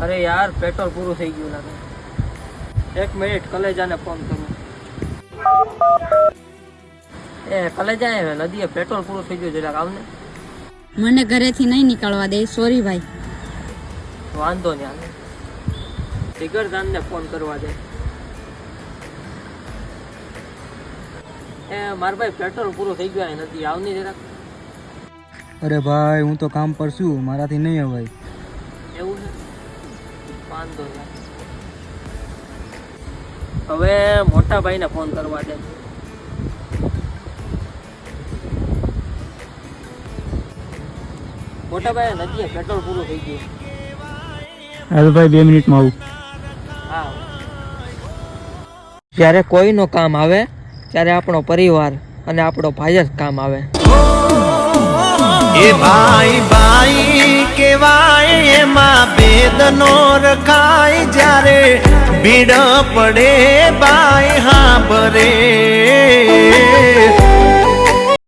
अरे यार पेट्रोल पूરું થઈ ગયું લાગે. 1 મિનિટ કલેજાને ફોન કરું. એ કલેજા નદીએ પેટ્રોલ પૂરું થઈ ગયું જરાક આવને. મને ઘરેથી નહીં નીકળવા દે, સોરી ભાઈ. વાંધો નહીં આને. જીગરદાનને ફોન કરવા દે. એ માર ભાઈ પેટ્રોલ પૂરું થઈ ગયું નથી આવની જરાક. અરે ભાઈ હું તો કામ પર છું, મારાથી નહીં અવાય. એવું છે વાંધો નહીં. હવે મોટા ભાઈને ફોન કરવા દે. મોટા ભાઈ નદીએ પેટ્રોલ પૂરું થઈ ગયું. અરે ભાઈ 2 મિનિટમાં આવું. હા જ્યારે કોઈનો કામ આવે ત્યારે આપણો પરિવાર અને આપણો ભાઈ જ કામ આવે. એ ભાઈ ભાઈ કેવાય એમાં ભેદ નો રખાય, જ્યારે ભીડ પડે ભાઈ હા ભરે.